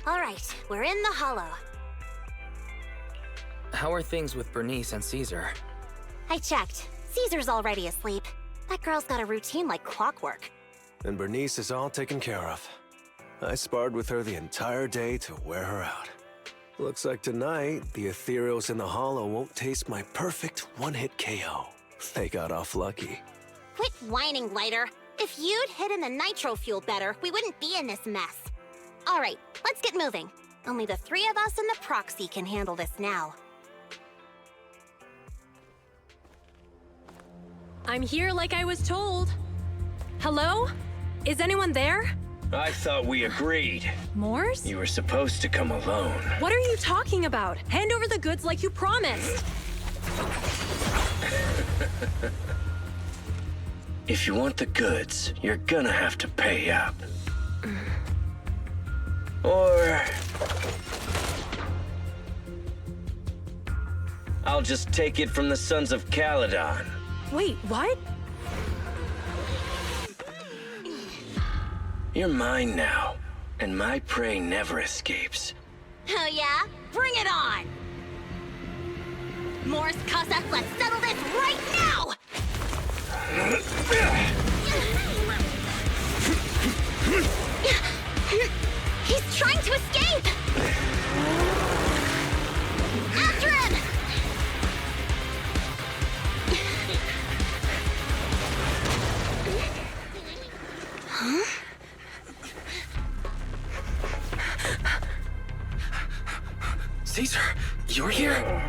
Alright, we're in the hollow. How are things with Bernice and Caesar? I checked. Caesar's already asleep. That girl's got a routine like clockwork. And Bernice is all taken care of. I sparred with her the entire day to wear her out. Looks like tonight, the ethereals in the hollow won't taste my perfect one-hit KO. They got off lucky. Quit whining, Lighter. If you'd hidden the nitro fuel better, we wouldn't be in this mess. Alright, let's get moving. Only the three of us and the proxy can handle this now. I'm here like I was told. Hello? Is anyone there? I thought we agreed. Mors? You were supposed to come alone. What are you talking about? Hand over the goods like you promised. If you want the goods, you're gonna have to pay up. Or... I'll just take it from the Sons of Caledon. Wait, what? You're mine now, and my prey never escapes. Oh yeah? Bring it on! Morse Casa, let's settle this right now! He's trying to escape! After him! Huh? Caesar, you're here?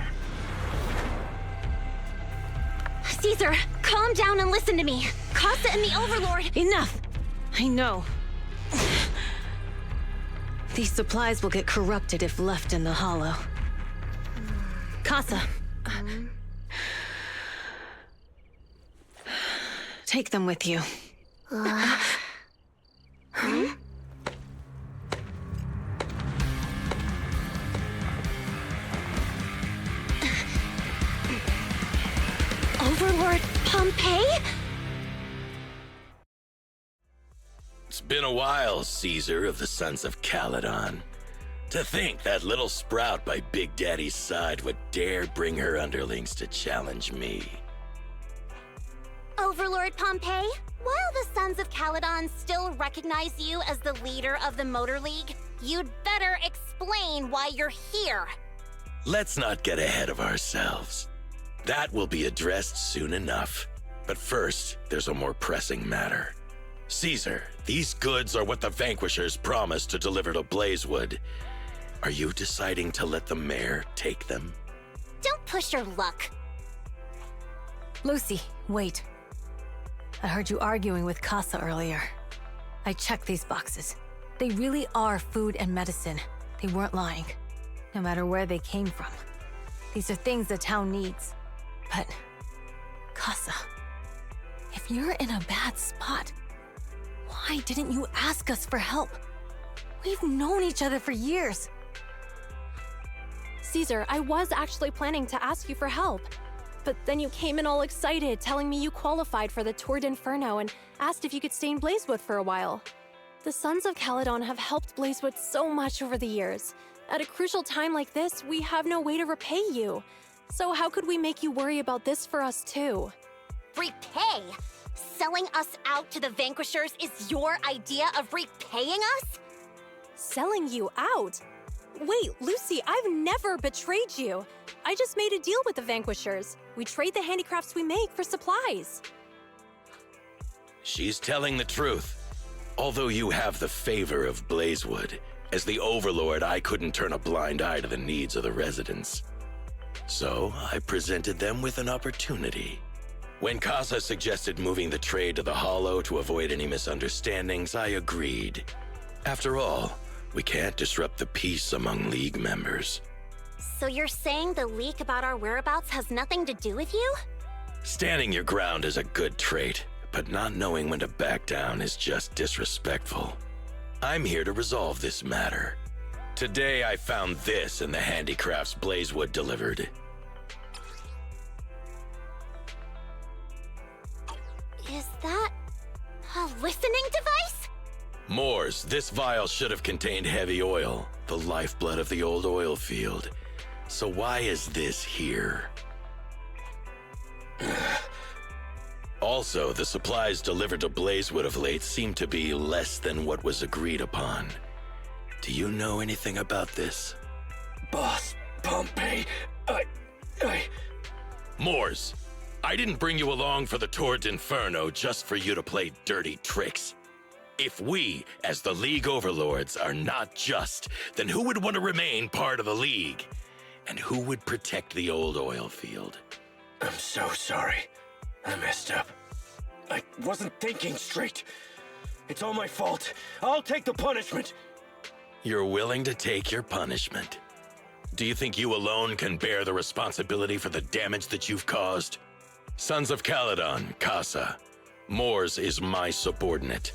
Caesar, calm down and listen to me. Casa and the Overlord... Enough! I know. These supplies will get corrupted if left in the hollow. Casa. Take them with you. Overlord Pompeii? It's been a while, Caesar of the Sons of Caledon. To think that little sprout by Big Daddy's side would dare bring her underlings to challenge me. Overlord Pompeii, while the Sons of Caledon still recognize you as the leader of the Motor League, you'd better explain why you're here. Let's not get ahead of ourselves. That will be addressed soon enough. But first, there's a more pressing matter. Caesar, these goods are what the Vanquishers promised to deliver to Blazewood. Are you deciding to let the mayor take them? Don't push your luck. Lucy, wait. I heard you arguing with Casa earlier. I checked these boxes. They really are food and medicine. They weren't lying, no matter where they came from. These are things the town needs. But, Casa, if you're in a bad spot, why didn't you ask us for help? We've known each other for years. Caesar, I was actually planning to ask you for help. But then you came in all excited, telling me you qualified for the Tour d'Inferno and asked if you could stay in Blazewood for a while. The Sons of Caledon have helped Blazewood so much over the years. At a crucial time like this, we have no way to repay you. So how could we make you worry about this for us too? Repay? Selling us out to the Vanquishers is your idea of repaying us? Selling you out? Wait, Lucy, I've never betrayed you. I just made a deal with the Vanquishers. We trade the handicrafts we make for supplies. She's telling the truth. Although you have the favor of Blazewood, as the Overlord, I couldn't turn a blind eye to the needs of the residents. So I presented them with an opportunity. When Casa suggested moving the trade to the Hollow to avoid any misunderstandings, I agreed. After all, we can't disrupt the peace among League members. So you're saying the leak about our whereabouts has nothing to do with you? Standing your ground is a good trait, but not knowing when to back down is just disrespectful. I'm here to resolve this matter. Today I found this in the handicrafts Blazewood delivered. Is that a listening device? Moors, this vial should have contained heavy oil, the lifeblood of the old oil field. So why is this here? Also, the supplies delivered to Blazewood of late seem to be less than what was agreed upon. Do you know anything about this? Boss, Pompey, Moors, I didn't bring you along for the Tour d'Inferno just for you to play dirty tricks. If we, as the League Overlords, are not just, then who would want to remain part of the League? And who would protect the old oil field? I'm so sorry. I messed up. I wasn't thinking straight. It's all my fault. I'll take the punishment. You're willing to take your punishment. Do you think you alone can bear the responsibility for the damage that you've caused? Sons of Caledon, Casa. Moors is my subordinate.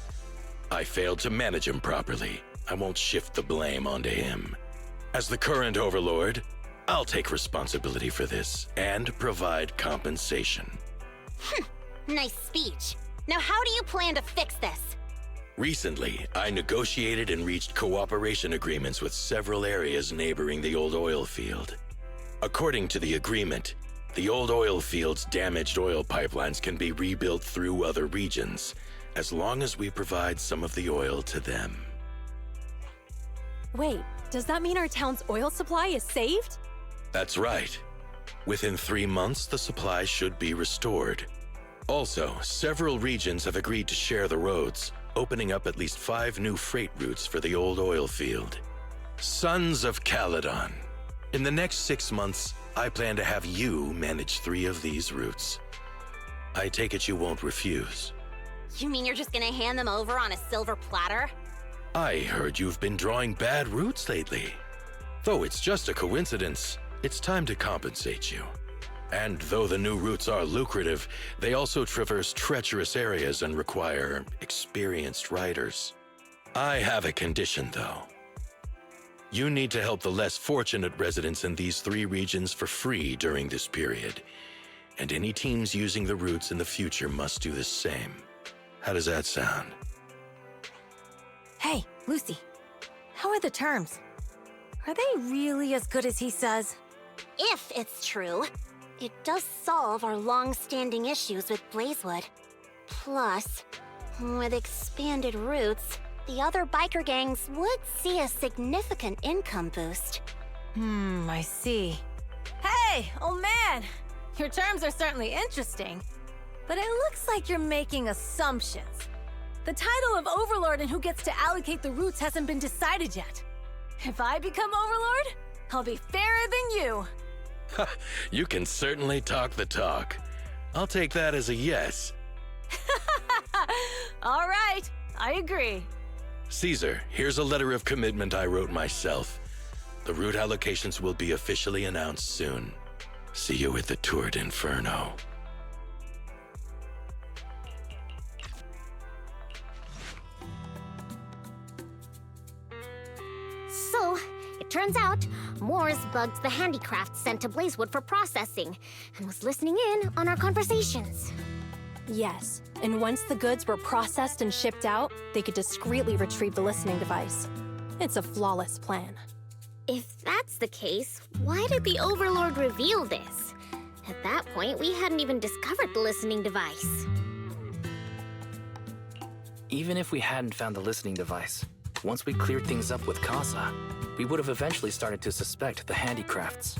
I failed to manage him properly. I won't shift the blame onto him. As the current overlord, I'll take responsibility for this and provide compensation. Nice speech. Now how do you plan to fix this? Recently, I negotiated and reached cooperation agreements with several areas neighboring the old oil field. According to the agreement, the old oil field's damaged oil pipelines can be rebuilt through other regions, as long as we provide some of the oil to them. Wait, does that mean our town's oil supply is saved? That's right. Within 3 months, the supply should be restored. Also, several regions have agreed to share the roads, opening up at least 5 new freight routes for the old oil field. Sons of Caledon. In the next 6 months, I plan to have you manage 3 of these routes. I take it you won't refuse. You mean you're just gonna hand them over on a silver platter? I heard you've been drawing bad routes lately. Though it's just a coincidence, it's time to compensate you. And though the new routes are lucrative, they also traverse treacherous areas and require experienced riders. I have a condition, though. You need to help the less fortunate residents in these 3 regions for free during this period. And any teams using the routes in the future must do the same. How does that sound? Hey, Lucy. How are the terms? Are they really as good as he says? If it's true, it does solve our long-standing issues with Blazewood. Plus, with expanded routes, the other biker gangs would see a significant income boost. I see. Hey, old man! Your terms are certainly interesting, but it looks like you're making assumptions. The title of Overlord and who gets to allocate the routes hasn't been decided yet. If I become Overlord, I'll be fairer than you. You can certainly talk the talk. I'll take that as a yes. All right, I agree. Caesar, here's a letter of commitment I wrote myself. The route allocations will be officially announced soon. See you at the Tour d'Inferno. So, it turns out, Moors bugged the handicraft sent to Blazewood for processing, and was listening in on our conversations. Yes, and once the goods were processed and shipped out, they could discreetly retrieve the listening device. It's a flawless plan. If that's the case, why did the Overlord reveal this? At that point, we hadn't even discovered the listening device. Even if we hadn't found the listening device, once we cleared things up with Casa, we would have eventually started to suspect the handicrafts.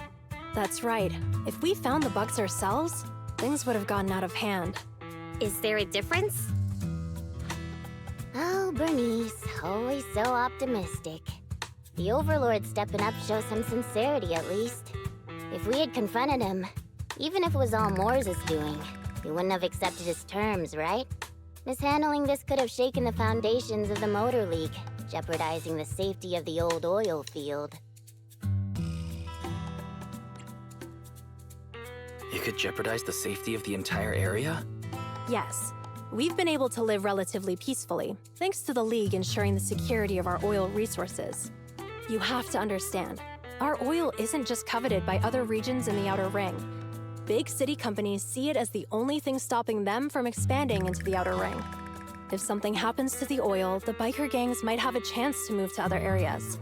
That's right. If we found the bugs ourselves, things would have gotten out of hand. Is there a difference? Oh, Bernice, always so optimistic. The Overlord stepping up shows some sincerity, at least. If we had confronted him, even if it was all Moors' doing, we wouldn't have accepted his terms, right? Mishandling this could have shaken the foundations of the Motor League, jeopardizing the safety of the old oil field. It could jeopardize the safety of the entire area? Yes, we've been able to live relatively peacefully, thanks to the League ensuring the security of our oil resources. You have to understand, our oil isn't just coveted by other regions in the Outer Ring. Big city companies see it as the only thing stopping them from expanding into the Outer Ring. If something happens to the oil, the biker gangs might have a chance to move to other areas.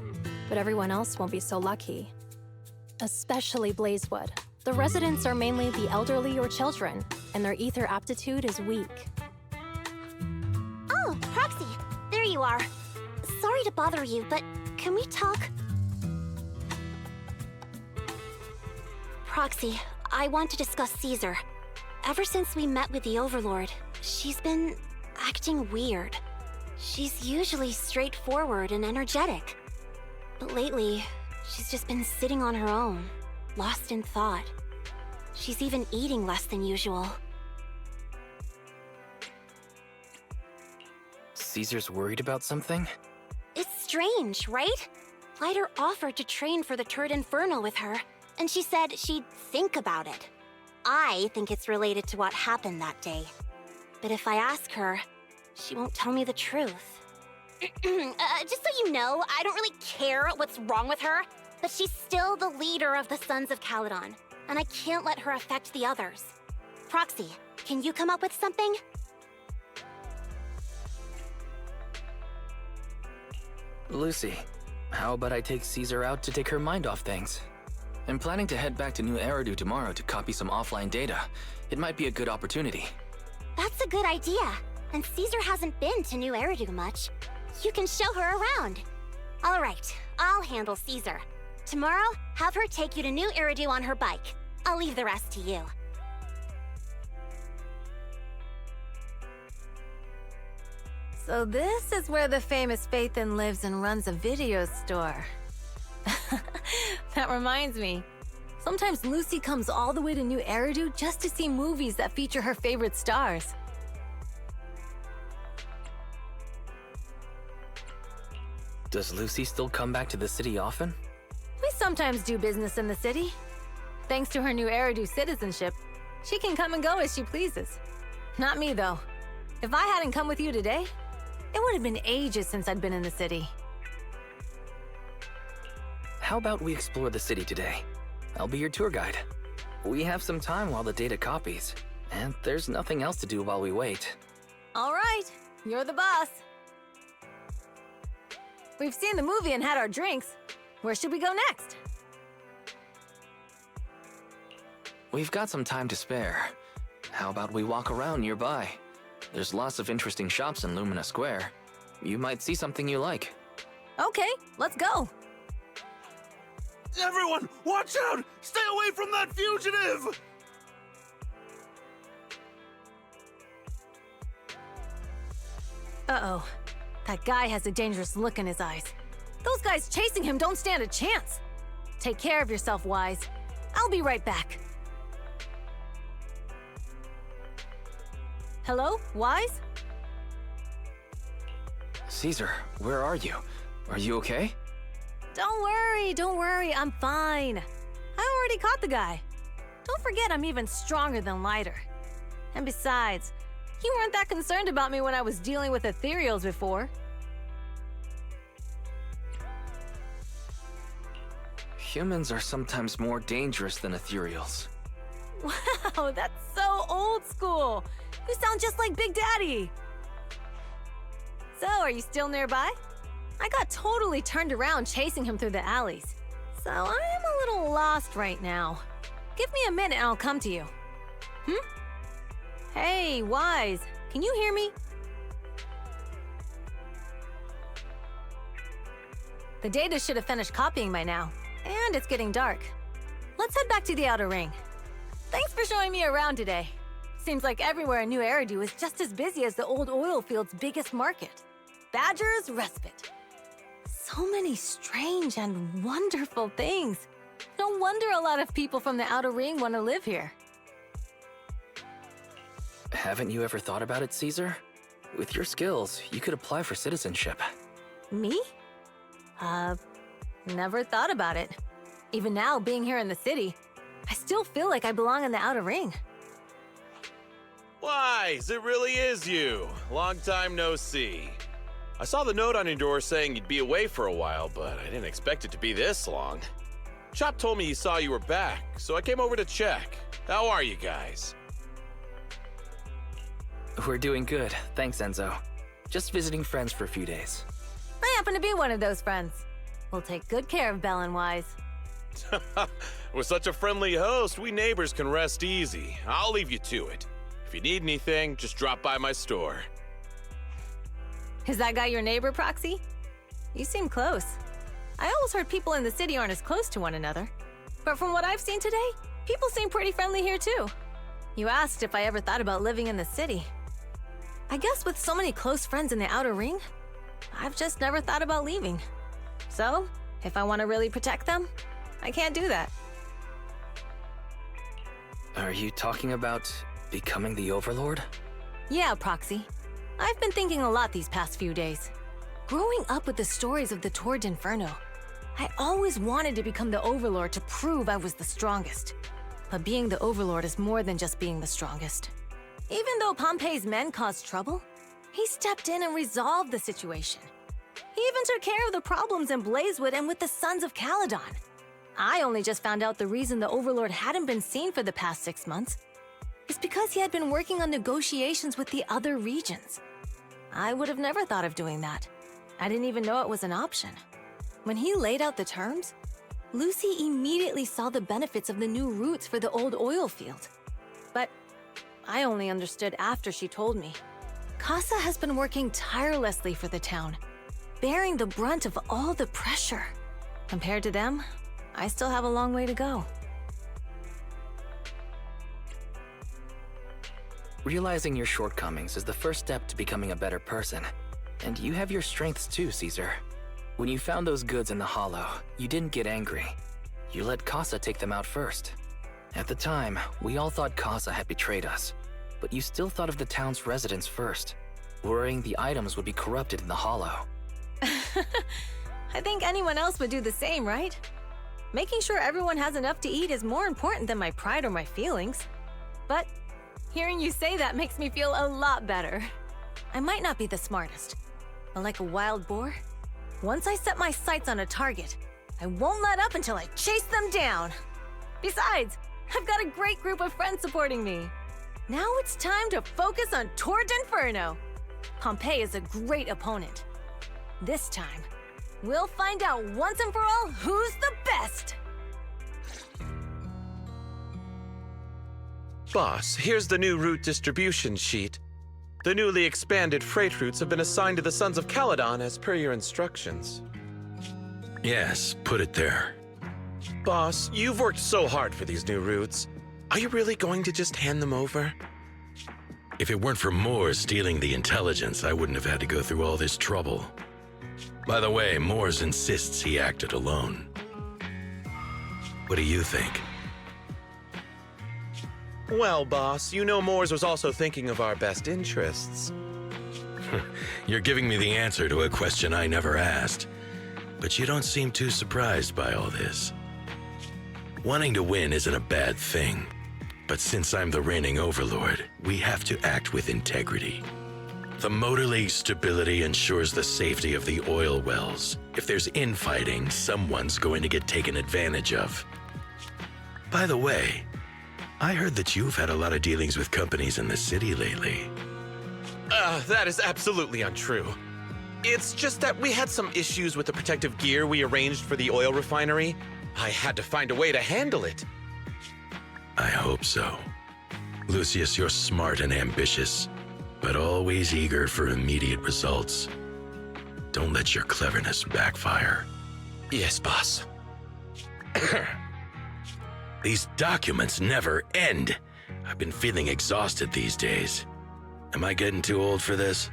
But everyone else won't be so lucky. Especially Blazewood. The residents are mainly the elderly or children, and their ether aptitude is weak. Oh, Proxy, there you are. Sorry to bother you, but can we talk? Proxy, I want to discuss Caesar. Ever since we met with the Overlord, she's been acting weird. She's usually straightforward and energetic. But lately, she's just been sitting on her own, lost in thought. She's even eating less than usual. Caesar's worried about something? It's strange, right? Lighter offered to train for the Turd Inferno with her, and she said she'd think about it. I think it's related to what happened that day. But if I ask her, she won't tell me the truth. Just so you know, I don't really care what's wrong with her, but she's still the leader of the Sons of Caledon, and I can't let her affect the others. Proxy, can you come up with something? Lucy, how about I take Caesar out to take her mind off things? I'm planning to head back to New Eridu tomorrow to copy some offline data. It might be a good opportunity. That's a good idea. And Caesar hasn't been to New Eridu much. You can show her around. All right, I'll handle Caesar. Tomorrow, have her take you to New Eridu on her bike. I'll leave the rest to you. So this is where the famous Phaethon lives and runs a video store. That reminds me. Sometimes Lucy comes all the way to New Eridu just to see movies that feature her favorite stars. Does Lucy still come back to the city often? We sometimes do business in the city. Thanks to her New Eridu citizenship, she can come and go as she pleases. Not me, though. If I hadn't come with you today, it would have been ages since I'd been in the city. How about we explore the city today? I'll be your tour guide. We have some time while the data copies, and there's nothing else to do while we wait. All right, you're the boss. We've seen the movie and had our drinks. Where should we go next? We've got some time to spare. How about we walk around nearby? There's lots of interesting shops in Lumina Square. You might see something you like. Okay, let's go. Everyone, watch out! Stay away from that fugitive! Uh-oh. That guy has a dangerous look in his eyes. Those guys chasing him don't stand a chance. Take care of yourself, Wise. I'll be right back. Hello, Wise? Caesar, where are you? Are you okay? Don't worry, I'm fine. I already caught the guy. Don't forget I'm even stronger than Lighter. And besides, you weren't that concerned about me when I was dealing with ethereals before. Humans are sometimes more dangerous than ethereals. Wow, that's so old school. You sound just like Big Daddy. So, are you still nearby? I got totally turned around chasing him through the alleys. So, I'm a little lost right now. Give me a minute and I'll come to you. Hey, Wise, can you hear me? The data should have finished copying by now, and it's getting dark. Let's head back to the outer ring. Thanks for showing me around today. Seems like everywhere in New Eridu is just as busy as the old oil field's biggest market. Badger's Respite. So many strange and wonderful things. No wonder a lot of people from the outer ring want to live here. Haven't you ever thought about it, Caesar? With your skills, you could apply for citizenship. Me? Never thought about it. Even now, being here in the city, I still feel like I belong in the outer ring. Wise, it really is you. Long time no see. I saw the note on your door saying you'd be away for a while, but I didn't expect it to be this long. Chop told me he saw you were back, so I came over to check. How are you guys? We're doing good, thanks, Enzo. Just visiting friends for a few days. I happen to be one of those friends. We'll take good care of Belle and Wise. With such a friendly host, we neighbors can rest easy. I'll leave you to it. If you need anything, just drop by my store. Is that guy your neighbor, Proxy? You seem close. I always heard people in the city aren't as close to one another. But from what I've seen today, people seem pretty friendly here too. You asked if I ever thought about living in the city. I guess with so many close friends in the outer ring, I've just never thought about leaving. So, if I want to really protect them, I can't do that. Are you talking about becoming the Overlord? Yeah, Proxy. I've been thinking a lot these past few days. Growing up with the stories of the Tour d'Inferno, I always wanted to become the Overlord to prove I was the strongest. But being the Overlord is more than just being the strongest. Even though Pompey's men caused trouble, he stepped in and resolved the situation. He even took care of the problems in Blazewood and with the Sons of Caledon. I only just found out the reason the Overlord hadn't been seen for the past 6 months is because he had been working on negotiations with the other regions. I would have never thought of doing that. I didn't even know it was an option. When he laid out the terms, Lucy immediately saw the benefits of the new routes for the old oil field. But I only understood after she told me. Casa has been working tirelessly for the town, bearing the brunt of all the pressure. Compared to them, I still have a long way to go. Realizing your shortcomings is the first step to becoming a better person. And you have your strengths too, Caesar. When you found those goods in the Hollow, you didn't get angry. You let Casa take them out first. At the time, we all thought Casa had betrayed us, but you still thought of the town's residents first, worrying the items would be corrupted in the Hollow. I think anyone else would do the same, right? Making sure everyone has enough to eat is more important than my pride or my feelings. But hearing you say that makes me feel a lot better. I might not be the smartest, but like a wild boar, once I set my sights on a target, I won't let up until I chase them down. Besides, I've got a great group of friends supporting me. Now it's time to focus on Tour d'Inferno. Pompey is a great opponent. This time, we'll find out once and for all who's the best! Boss, here's the new route distribution sheet. The newly expanded freight routes have been assigned to the Sons of Caledon as per your instructions. Yes, put it there. Boss, you've worked so hard for these new routes. Are you really going to just hand them over? If it weren't for Moore stealing the intelligence, I wouldn't have had to go through all this trouble. By the way, Moores insists he acted alone. What do you think? Well, boss, you know Moores was also thinking of our best interests. You're giving me the answer to a question I never asked. But you don't seem too surprised by all this. Wanting to win isn't a bad thing. But since I'm the reigning overlord, we have to act with integrity. The Motor League's stability ensures the safety of the oil wells. If there's infighting, someone's going to get taken advantage of. By the way, I heard that you've had a lot of dealings with companies in the city lately. That is absolutely untrue. It's just that we had some issues with the protective gear we arranged for the oil refinery. I had to find a way to handle it. I hope so. Lucius, you're smart and ambitious, but always eager for immediate results. Don't let your cleverness backfire. Yes, boss. These documents never end. I've been feeling exhausted these days. Am I getting too old for this?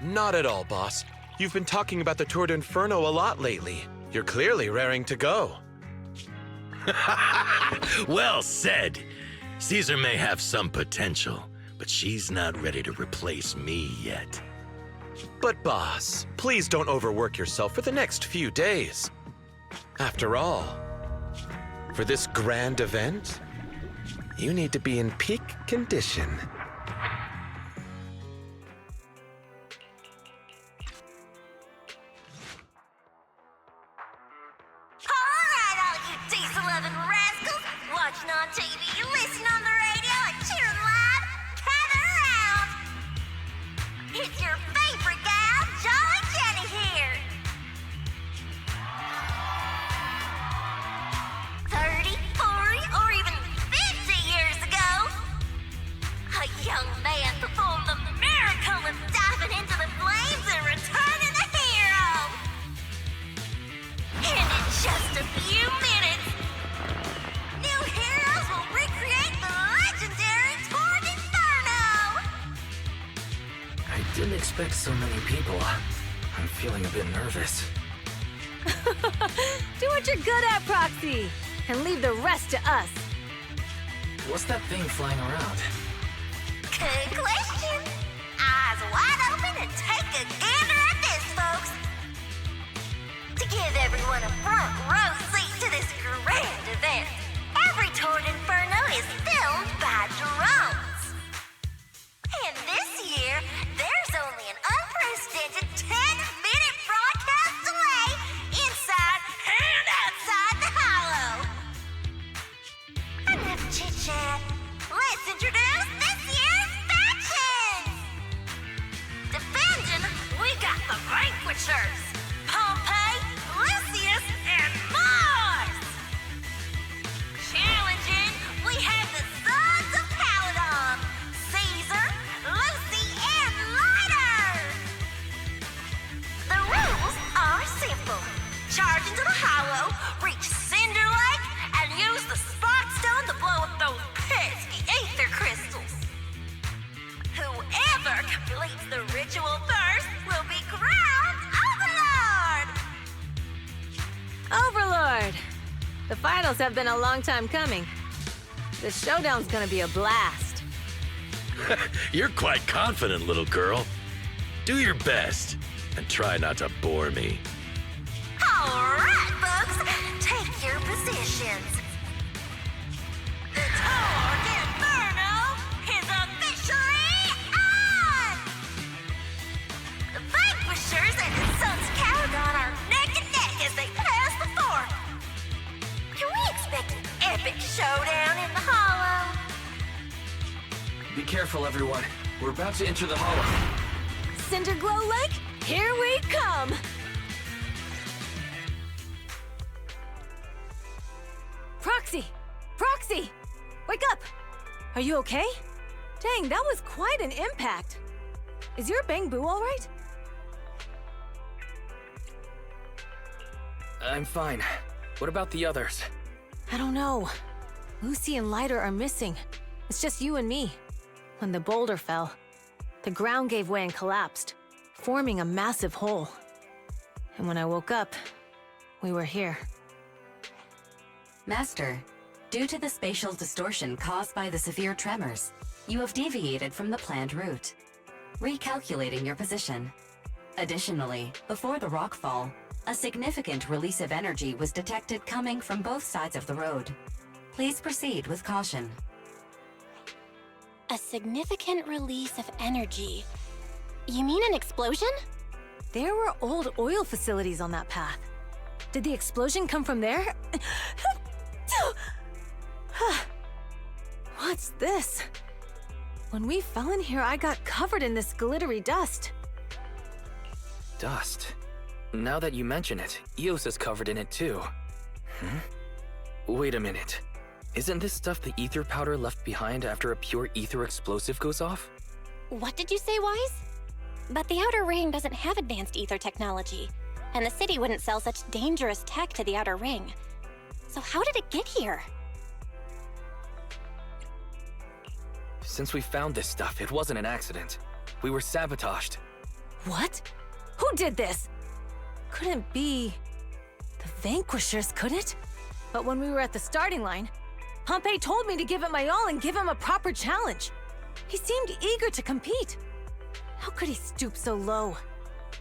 Not at all, boss. You've been talking about the Tour d'Inferno a lot lately. You're clearly raring to go. Well said. Caesar may have some potential, but she's not ready to replace me yet. But boss, please don't overwork yourself for the next few days. After all, for this grand event, you need to be in peak condition. Alright, all you diesel-loving rascals, watching on TV, listening on the radio, and cheering live, gather around! It's your favorite I didn't expect so many people. I'm feeling a bit nervous. Do what you're good at, Proxy, and leave the rest to us. What's that thing flying around? Good question. Eyes wide open and take a gander at this, folks. To give everyone a front row seat to this grand event, every tour in Inferno is filmed by drones. And this year, there's only an unprecedented 10-minute broadcast delay inside and outside the Hollow. Enough chit-chat. Let's introduce this year's factions. Defending, we got the Vanquishers. Pompey, Lucius, and Mars. Challenging, we have the Sons of Caledon. Caesar, Lucy, and Lighter. The rules are simple. Charge into the Hollow, reach Cinder Lake, and use the Spark Stone to blow up those pesky ether crystals. Whoever completes the ritual first will be crowned Overlord! Overlord! The finals have been a long time coming. The showdown's gonna be a blast. You're quite confident, little girl. Do your best, and try not to bore me. All right, folks, take your positions. The Tour d'Inferno is officially on! The Vanquishers and the Sons of Caledon are neck and neck as they pass the fort. Can we expect an epic showdown in the Hollow? Be careful, everyone. We're about to enter the Hollow. Cinderglow Lake, here we come! Proxy! Proxy! Wake up! Are you okay? Dang, that was quite an impact. Is your Bang Boo all right? I'm fine. What about the others? I don't know. Lucy and Lighter are missing. It's just you and me. When the boulder fell, the ground gave way and collapsed, forming a massive hole. And when I woke up, we were here. Master, due to the spatial distortion caused by the severe tremors, you have deviated from the planned route, recalculating your position. Additionally, before the rockfall, a significant release of energy was detected coming from both sides of the road. Please proceed with caution. A significant release of energy. You mean an explosion? There were old oil facilities on that path. Did the explosion come from there? What's this? When we fell in here, I got covered in this glittery dust. Dust? Now that you mention it, Eos is covered in it too. Wait a minute. Isn't this stuff the ether powder left behind after a pure ether explosive goes off? What did you say, Wise? But the Outer Ring doesn't have advanced ether technology, and the city wouldn't sell such dangerous tech to the Outer Ring. So how did it get here? Since we found this stuff, it wasn't an accident. We were sabotaged. What? Who did this? Couldn't be the Vanquishers, could it? But when we were at the starting line, Pompey told me to give it my all and give him a proper challenge. He seemed eager to compete. How could he stoop so low?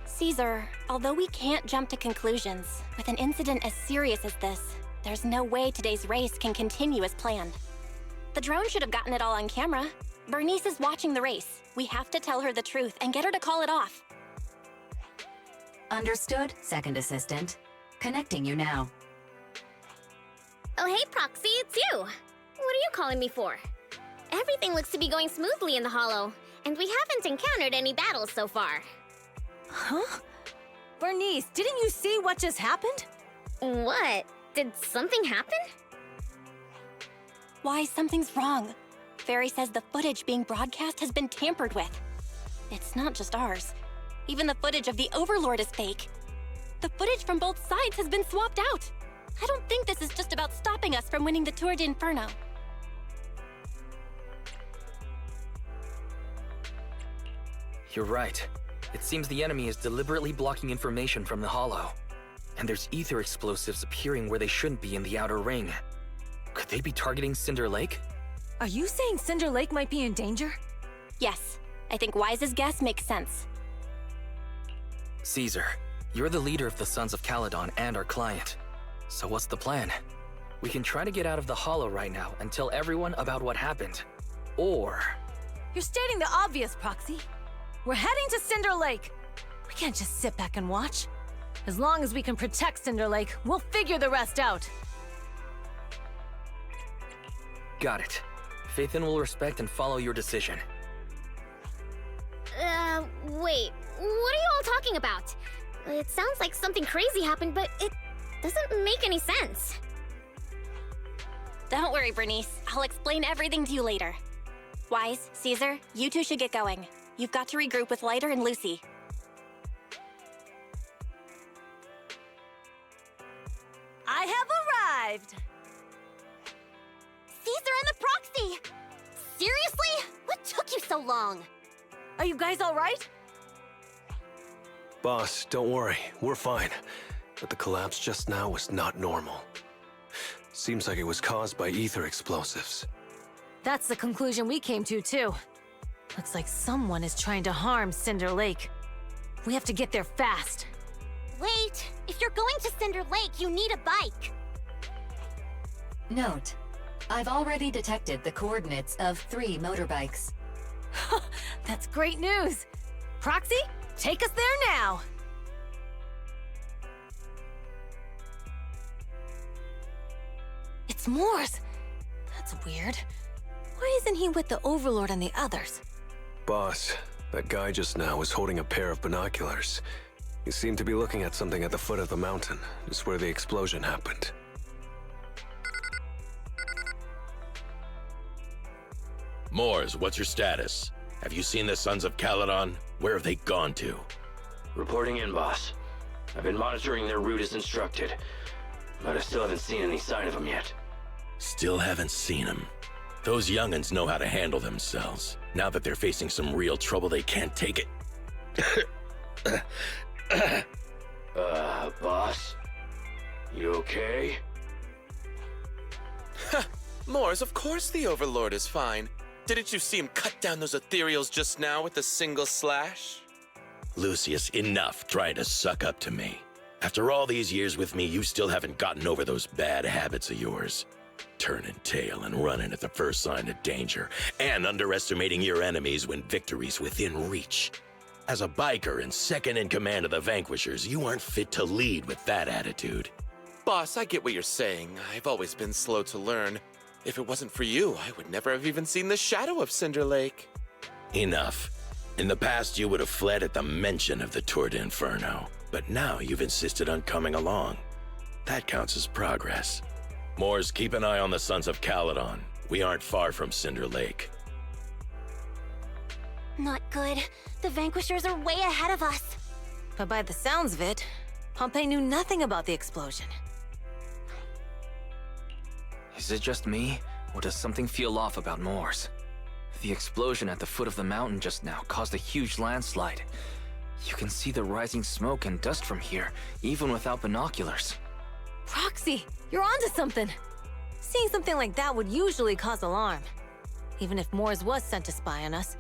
Caesar, although we can't jump to conclusions, with an incident as serious as this, there's no way today's race can continue as planned. The drone should have gotten it all on camera. Bernice is watching the race. We have to tell her the truth and get her to call it off. Understood, Second Assistant. Connecting you now. Oh, hey, Proxy, it's you. What are you calling me for? Everything looks to be going smoothly in the Hollow, and we haven't encountered any battles so far. Huh? Bernice, didn't you see what just happened? What? Did something happen? Why, something's wrong. Fairy says the footage being broadcast has been tampered with. It's not just ours. Even the footage of the Overlord is fake. The footage from both sides has been swapped out. I don't think this is just about stopping us from winning the Tour d'Inferno. You're right. It seems the enemy is deliberately blocking information from the Hollow. And there's ether explosives appearing where they shouldn't be in the outer ring. Could they be targeting Cinder Lake? Are you saying Cinder Lake might be in danger? Yes, I think Wise's guess makes sense. Caesar, you're the leader of the Sons of Caledon and our client. So what's the plan? We can try to get out of the Hollow right now and tell everyone about what happened. Or... You're stating the obvious, Proxy. We're heading to Cinder Lake. We can't just sit back and watch. As long as we can protect Cinder Lake, we'll figure the rest out. Got it. Phaethon will respect and follow your decision. Wait. What are you all talking about? It sounds like something crazy happened, but it doesn't make any sense. Don't worry, Bernice. I'll explain everything to you later. Wise, Caesar, you two should get going. You've got to regroup with Lighter and Lucy. I have arrived! Caesar and the Proxy! Seriously? What took you so long? Are you guys all right? Boss, don't worry. We're fine. But the collapse just now was not normal. Seems like it was caused by ether explosives. That's the conclusion we came to, too. Looks like someone is trying to harm Cinder Lake. We have to get there fast. Wait, if you're going to Cinder Lake, you need a bike. Note: I've already detected the coordinates of 3 motorbikes. That's great news! Proxy, take us there now! It's Morse! That's weird. Why isn't he with the Overlord and the others? Boss, that guy just now was holding a pair of binoculars. He seemed to be looking at something at the foot of the mountain, just where the explosion happened. Moors, what's your status? Have you seen the Sons of Caledon? Where have they gone to? Reporting in, boss. I've been monitoring their route as instructed, but I still haven't seen any sign of them yet. Still haven't seen them. Those young'uns know how to handle themselves. Now that they're facing some real trouble, they can't take it. Boss? You okay? Moors, of course the Overlord is fine. Didn't you see him cut down those ethereals just now with a single slash? Lucius, enough trying to suck up to me. After all these years with me, you still haven't gotten over those bad habits of yours. Turning tail and running at the first sign of danger, and underestimating your enemies when victory's within reach. As a biker and second in command of the Vanquishers, you aren't fit to lead with that attitude. Boss, I get what you're saying. I've always been slow to learn. If it wasn't for you, I would never have even seen the shadow of Cinder Lake. Enough. In the past, you would have fled at the mention of the Tour de Inferno, but now you've insisted on coming along. That counts as progress. Moors, keep an eye on the Sons of Caledon. We aren't far from Cinder Lake. Not good. The Vanquishers are way ahead of us. But by the sounds of it, Pompey knew nothing about the explosion. Is it just me, or does something feel off about Moors? The explosion at the foot of the mountain just now caused a huge landslide. You can see the rising smoke and dust from here, even without binoculars. Proxy, you're onto something. Seeing something like that would usually cause alarm. Even if Moors was sent to spy on us,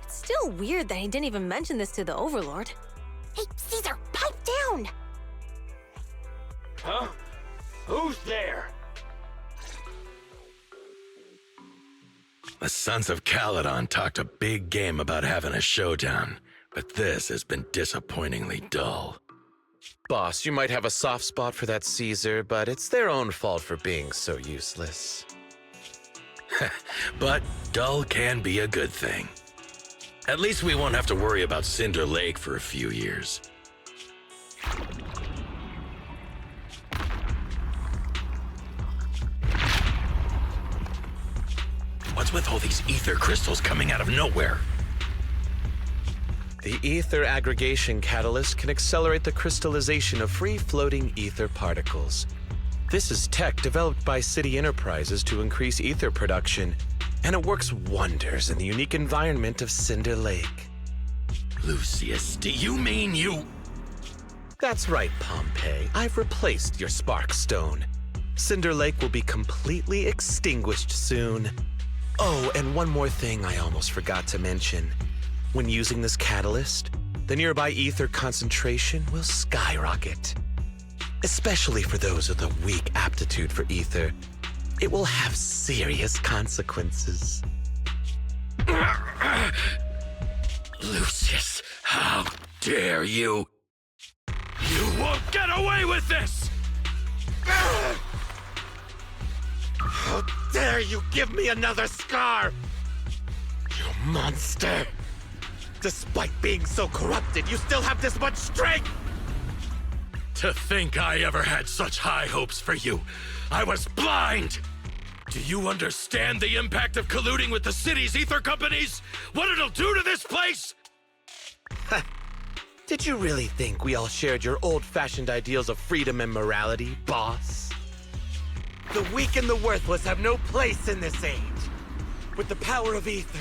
it's still weird that he didn't even mention this to the Overlord. Hey, Caesar, pipe down! Huh? Who's there? The Sons of Caledon talked a big game about having a showdown, but this has been disappointingly dull. Boss, you might have a soft spot for that Caesar, but it's their own fault for being so useless. But dull can be a good thing. At least we won't have to worry about Cinder Lake for a few years. What's with all these ether crystals coming out of nowhere? The ether aggregation catalyst can accelerate the crystallization of free-floating ether particles. This is tech developed by City Enterprises to increase ether production, and it works wonders in the unique environment of Cinder Lake. Lucius, do you mean you... That's right, Pompeii. I've replaced your spark stone. Cinder Lake will be completely extinguished soon. Oh, and one more thing I almost forgot to mention. When using this catalyst, the nearby ether concentration will skyrocket. Especially for those with a weak aptitude for ether, it will have serious consequences. Lucius, how dare you? You won't get away with this! How dare you give me another scar! You monster! Despite being so corrupted, you still have this much strength! To think I ever had such high hopes for you. I was blind! Do you understand the impact of colluding with the city's ether companies? What it'll do to this place? Did you really think we all shared your old-fashioned ideals of freedom and morality, boss? The weak and the worthless have no place in this age. With the power of ether,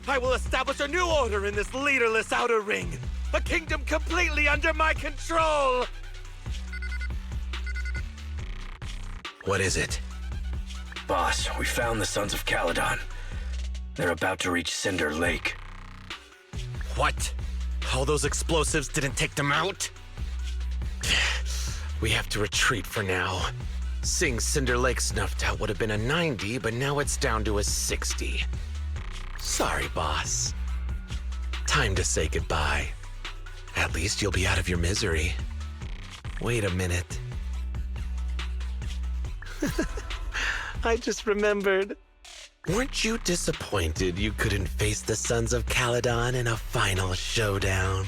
I will establish a new order in this leaderless outer ring. A kingdom completely under my control! What is it? Boss, we found the Sons of Caledon. They're about to reach Cinder Lake. What? All those explosives didn't take them out? We have to retreat for now. Seeing Cinder Lake snuffed out would have been a 90, but now it's down to a 60. Sorry, boss. Time to say goodbye. At least you'll be out of your misery. Wait a minute. I just remembered. Weren't you disappointed you couldn't face the Sons of Caledon in a final showdown?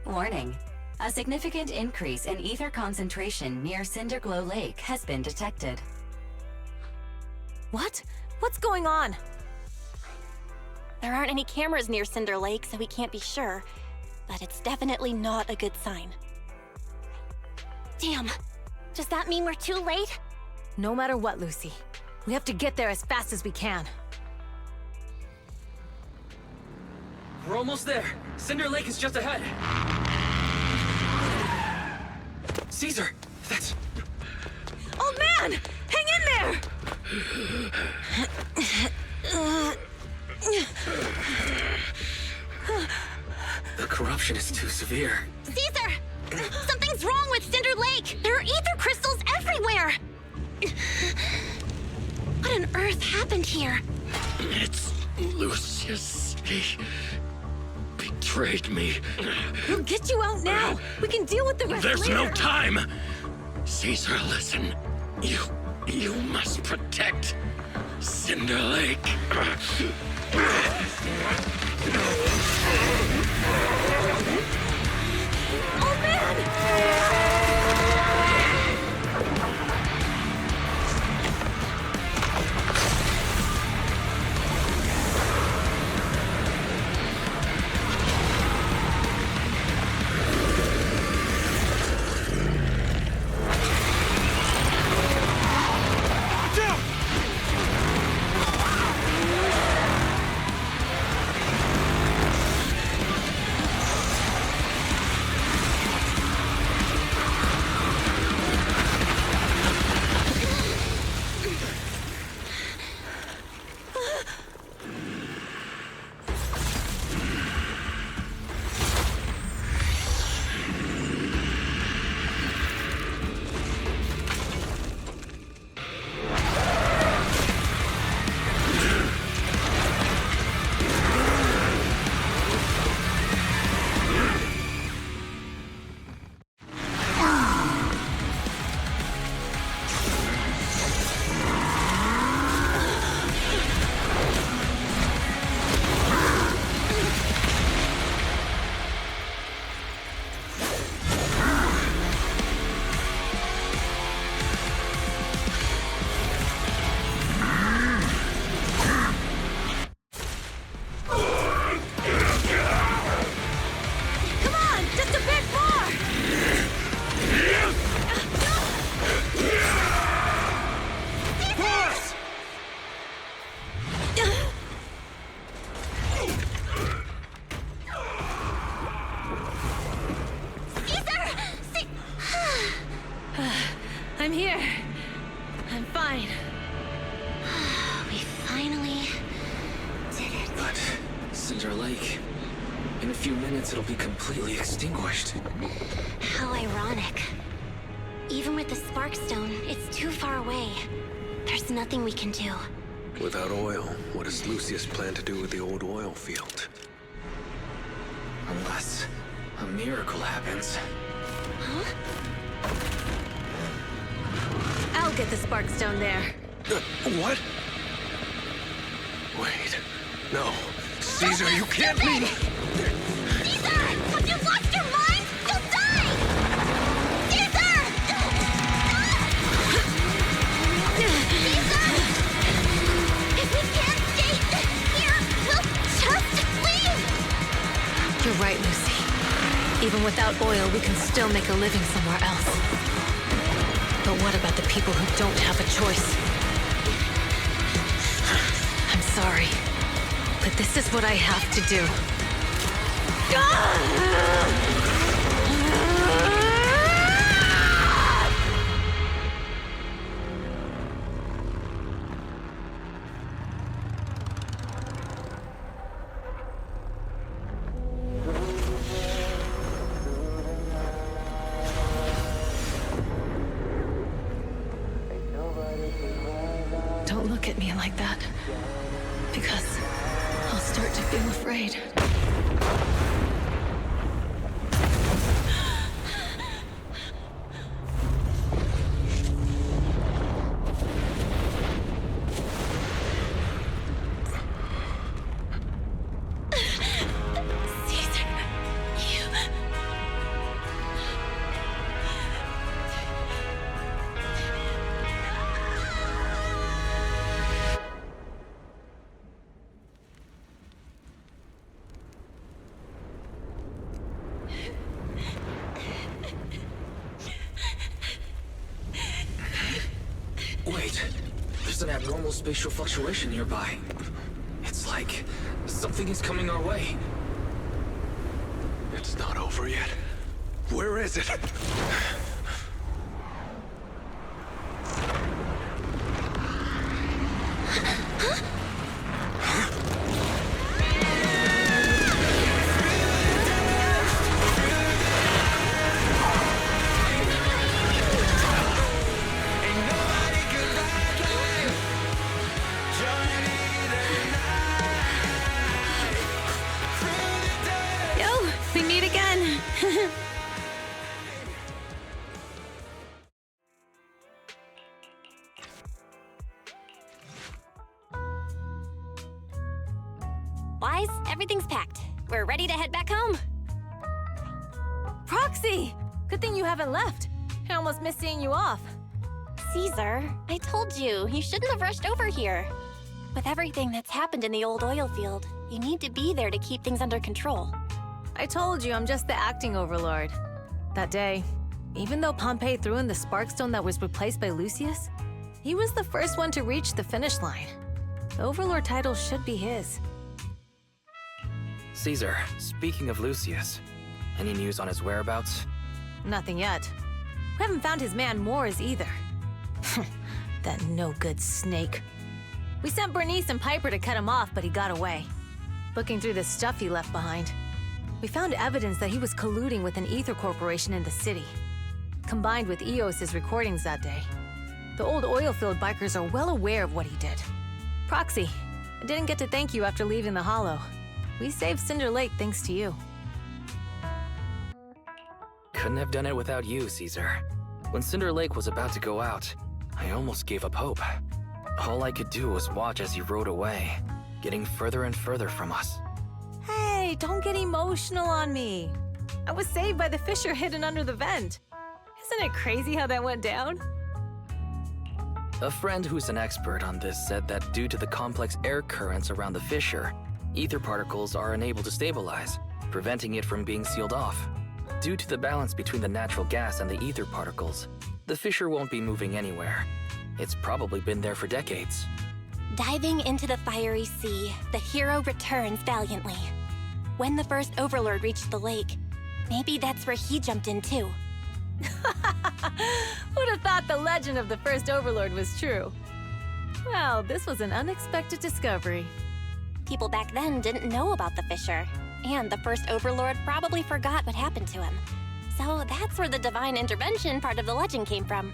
Warning. A significant increase in ether concentration near Cinderglow Lake has been detected. What? What's going on? There aren't any cameras near Cinder Lake, so we can't be sure. But it's definitely not a good sign. Damn. Does that mean we're too late? No matter what, Lucy. We have to get there as fast as we can. We're almost there. Cinder Lake is just ahead. Caesar, that's... Old man! Hang in there! The corruption is too severe. Caesar! Something's wrong with Cinder Lake! There are ether crystals everywhere! What on earth happened here? It's Lucius. He betrayed me. We'll get you out now! We can deal with the rest There's later. no time! Caesar, listen. You must protect Cinder Lake. Old man! Cinder Lake. In a few minutes, it'll be completely extinguished. How ironic. Even with the Sparkstone, it's too far away. There's nothing we can do. Without oil, what does Lucius plan to do with the old oil field? Unless a miracle happens. Huh? I'll get the Sparkstone there. What? Wait. No. Caesar, you can't mean... Caesar! Have you lost your mind? You'll die! Caesar! Caesar! If we can't stay here, we'll just leave! You're right, Lucy. Even without oil, we can still make a living somewhere else. But what about the people who don't have a choice? I'm sorry, but this is what I have to do. Don't look at me like that, because I'll start to feel afraid. Caesar, you... Wait, there's an abnormal spatial fluctuation nearby. It's like something is coming our way. It's not over yet. Where is it? Yo, we meet again. Wise, everything's packed. We're ready to head back home. Proxy! Good thing you haven't left. I almost missed seeing you off. Caesar, I told you, you shouldn't have rushed over here. With everything that's happened in the old oil field, you need to be there to keep things under control. I told you I'm just the acting overlord. That day, even though Pompey threw in the Sparkstone that was replaced by Lucius, he was the first one to reach the finish line. The overlord title should be his. Caesar, speaking of Lucius, any news on his whereabouts? Nothing yet. We haven't found his man Moores either. That no-good snake. We sent Bernice and Piper to cut him off, but he got away. Looking through the stuff he left behind, we found evidence that he was colluding with an ether corporation in the city, combined with Eos's recordings that day. The old oilfield bikers are well aware of what he did. Proxy, I didn't get to thank you after leaving the Hollow. We saved Cinder Lake thanks to you. Couldn't have done it without you, Caesar. When Cinder Lake was about to go out, I almost gave up hope. All I could do was watch as he rode away, getting further and further from us. Hey, don't get emotional on me. I was saved by the fissure hidden under the vent. Isn't it crazy how that went down? A friend who's an expert on this said that due to the complex air currents around the fissure, ether particles are unable to stabilize, preventing it from being sealed off. Due to the balance between the natural gas and the ether particles, the fissure won't be moving anywhere. It's probably been there for decades. Diving into the fiery sea, the hero returns valiantly. When the first Overlord reached the lake, maybe that's where he jumped in too. Who'd have thought the legend of the first Overlord was true? Well, this was an unexpected discovery. People back then didn't know about the fissure, and the first Overlord probably forgot what happened to him. So that's where the divine intervention part of the legend came from.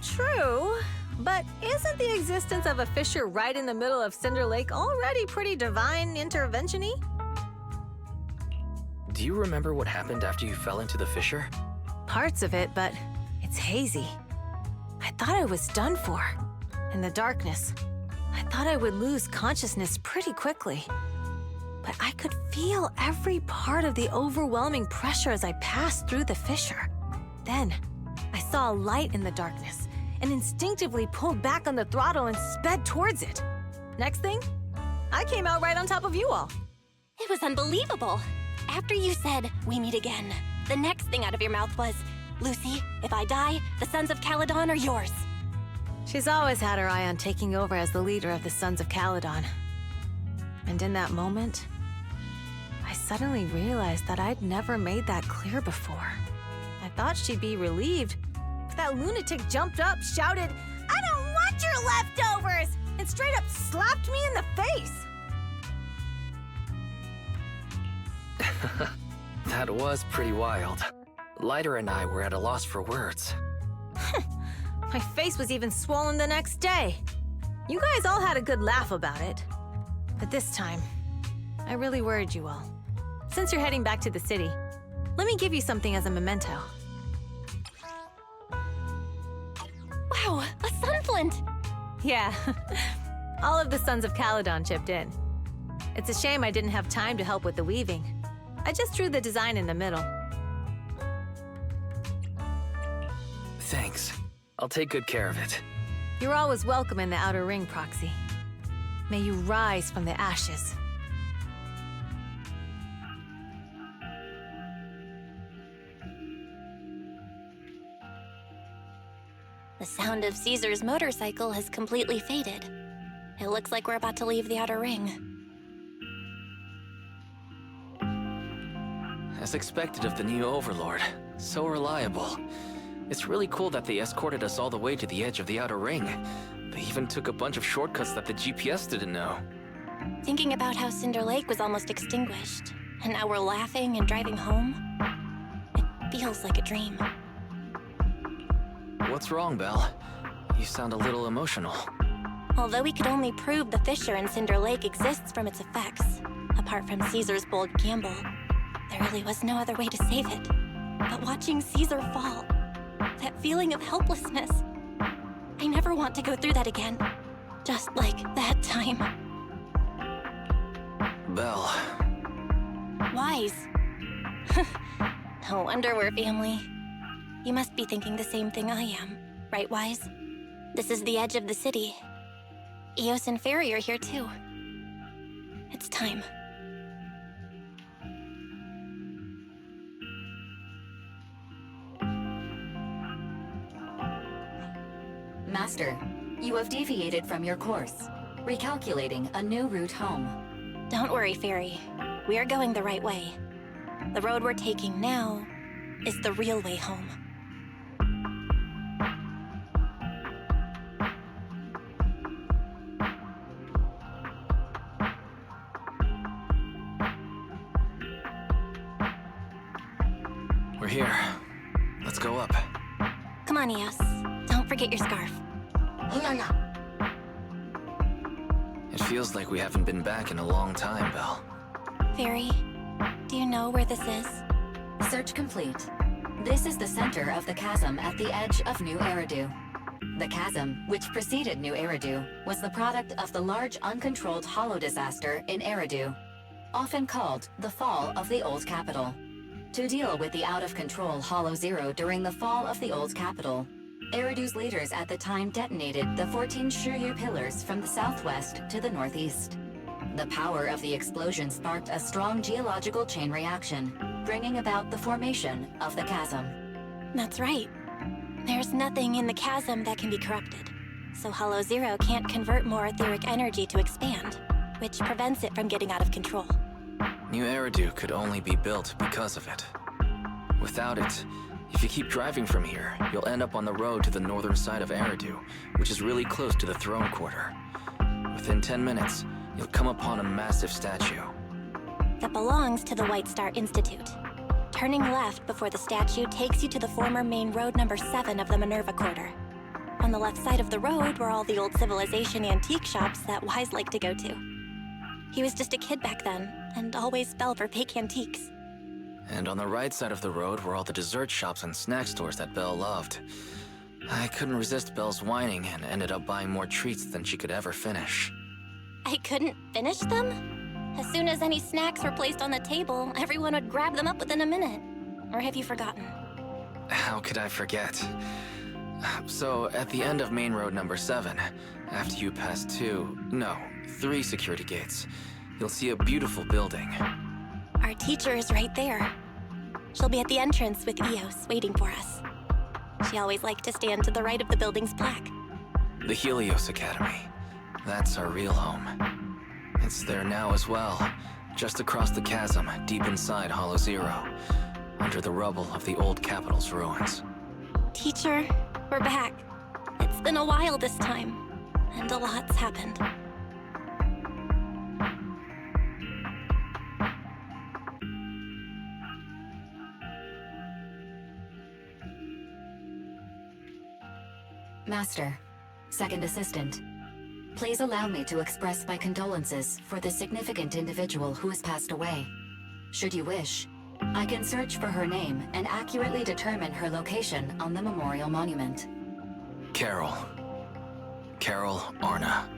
True, but isn't the existence of a fissure right in the middle of Cinder Lake already pretty divine intervention-y? Do you remember what happened after you fell into the fissure? Parts of it, but it's hazy. I thought I was done for. In the darkness, I thought I would lose consciousness pretty quickly. But I could feel every part of the overwhelming pressure as I passed through the fissure. Then, I saw a light in the darkness and instinctively pulled back on the throttle and sped towards it. Next thing, I came out right on top of you all. It was unbelievable. After you said, "We meet again," the next thing out of your mouth was, "Lucy, if I die, the Sons of Caledon are yours." She's always had her eye on taking over as the leader of the Sons of Caledon. And in that moment, I suddenly realized that I'd never made that clear before. I thought she'd be relieved, but that lunatic jumped up, shouted, "I don't want your leftovers!" and straight up slapped me in the face. That was pretty wild. Lighter and I were at a loss for words. My face was even swollen the next day. You guys all had a good laugh about it. But this time, I really worried you all. Since you're heading back to the city, let me give you something as a memento. Wow, a sunflint! Yeah, all of the Sons of Caledon chipped in. It's a shame I didn't have time to help with the weaving. I just drew the design in the middle. Thanks. I'll take good care of it. You're always welcome in the Outer Ring, Proxy. May you rise from the ashes. The sound of Caesar's motorcycle has completely faded. It looks like we're about to leave the Outer Ring. As expected of the new Overlord. So reliable. It's really cool that they escorted us all the way to the edge of the Outer Ring. They even took a bunch of shortcuts that the GPS didn't know. Thinking about how Cinder Lake was almost extinguished, and now we're laughing and driving home, it feels like a dream. What's wrong, Belle? You sound a little emotional. Although we could only prove the fissure in Cinder Lake exists from its effects, apart from Caesar's bold gamble, there really was no other way to save it. But watching Caesar fall, that feeling of helplessness, I never want to go through that again. Just like that time. Belle. Wise. No wonder we're family. You must be thinking the same thing I am, right, Wise? This is the edge of the city. Eos and Fairy are here too. It's time. Master, you have deviated from your course, recalculating a new route home. Don't worry, Fairy. We are going the right way. The road we're taking now is the real way home. We're here. Let's go up. Come on, Eos. Don't forget your scarf. It feels like we haven't been back in a long time, Belle. Fairy, do you know where this is? Search complete. This is the center of the chasm at the edge of New Eridu. The chasm, which preceded New Eridu, was the product of the large uncontrolled hollow disaster in Eridu, often called the fall of the Old Capital. To deal with the out-of-control Hollow Zero during the fall of the Old Capital, Eridu's leaders at the time detonated the 14 Shiryu pillars from the southwest to the northeast. The power of the explosion sparked a strong geological chain reaction, bringing about the formation of the chasm. That's right. There's nothing in the chasm that can be corrupted, so Hollow Zero can't convert more etheric energy to expand, which prevents it from getting out of control. New Eridu could only be built because of it. Without it, if you keep driving from here, you'll end up on the road to the northern side of Eridu, which is really close to the throne quarter. Within 10 minutes, you'll come upon a massive statue. That belongs to the White Star Institute. Turning left before the statue takes you to the former main road number 7 of the Minerva Quarter. On the left side of the road were all the old civilization antique shops that Wise liked to go to. He was just a kid back then, and always fell for fake antiques. And on the right side of the road were all the dessert shops and snack stores that Belle loved. I couldn't resist Belle's whining and ended up buying more treats than she could ever finish. I couldn't finish them? As soon as any snacks were placed on the table, everyone would grab them up within a minute. Or have you forgotten? How could I forget? So, at the end of main road number 7, after you pass 3 security gates, you'll see a beautiful building. Our teacher is right there. She'll be at the entrance with Eos, waiting for us. She always liked to stand to the right of the building's plaque. The Helios Academy. That's our real home. It's there now as well, just across the chasm, deep inside Hollow Zero, under the rubble of the old capital's ruins. Teacher, we're back. It's been a while this time, and a lot's happened. Master, Second Assistant, please allow me to express my condolences for the significant individual who has passed away. Should you wish, I can search for her name and accurately determine her location on the memorial monument. Carol Arna.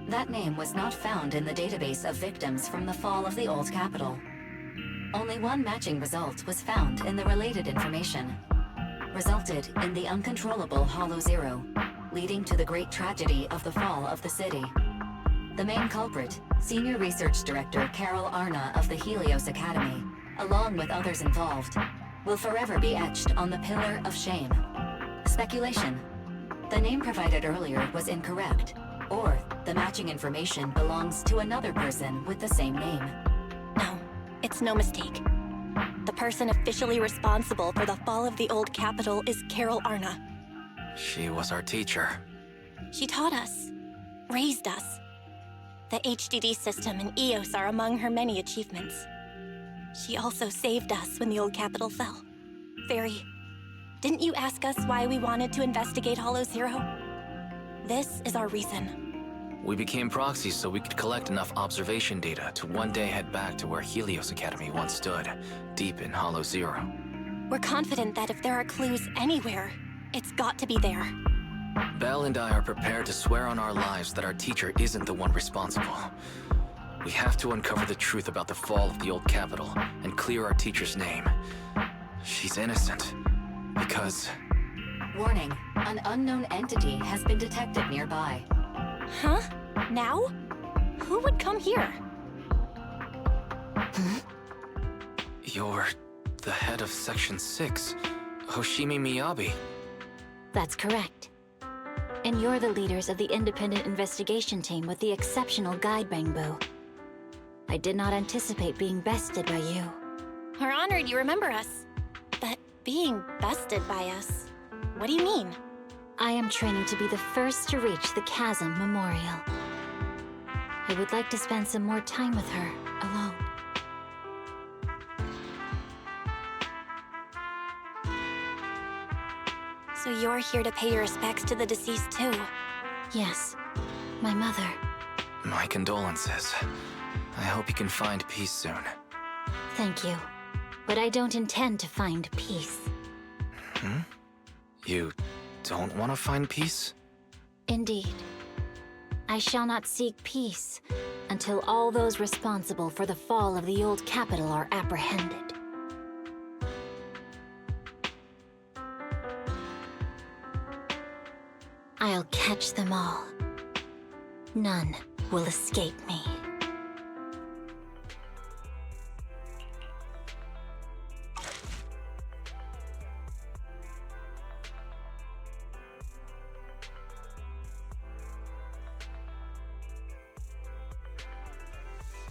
That name was not found in the database of victims from the fall of the old capital. Only one matching result was found in the related information. Resulted in the uncontrollable Hollow Zero, leading to the great tragedy of the fall of the city. The main culprit, Senior Research Director Carol Arna of the Helios Academy, along with others involved, will forever be etched on the Pillar of Shame. Speculation. The name provided earlier was incorrect, or the matching information belongs to another person with the same name. No, it's no mistake. The person officially responsible for the fall of the old capital is Carol Arna. She was our teacher. She taught us, raised us. The HDD system and EOS are among her many achievements. She also saved us when the old capital fell. Fairy, didn't you ask us why we wanted to investigate Hollow Zero? This is our reason. We became proxies so we could collect enough observation data to one day head back to where Helios Academy once stood, deep in Hollow Zero. We're confident that if there are clues anywhere, it's got to be there. Belle and I are prepared to swear on our lives that our teacher isn't the one responsible. We have to uncover the truth about the fall of the old capital and clear our teacher's name. She's innocent, because... Warning, an unknown entity has been detected nearby. Huh? Now? Who would come here? You're the head of Section 6, Hoshimi Miyabi. That's correct. And you're the leaders of the independent investigation team with the exceptional guide Bangbo. I did not anticipate being bested by you. We're honored you remember us. But being bested by us, what do you mean? I am training to be the first to reach the Chasm Memorial. I would like to spend some more time with her, alone. So you're here to pay your respects to the deceased too? Yes, my mother. My condolences. I hope you can find peace soon. Thank you. But I don't intend to find peace. You don't want to find peace? Indeed. I shall not seek peace until all those responsible for the fall of the old capital are apprehended. I'll catch them all. None will escape me.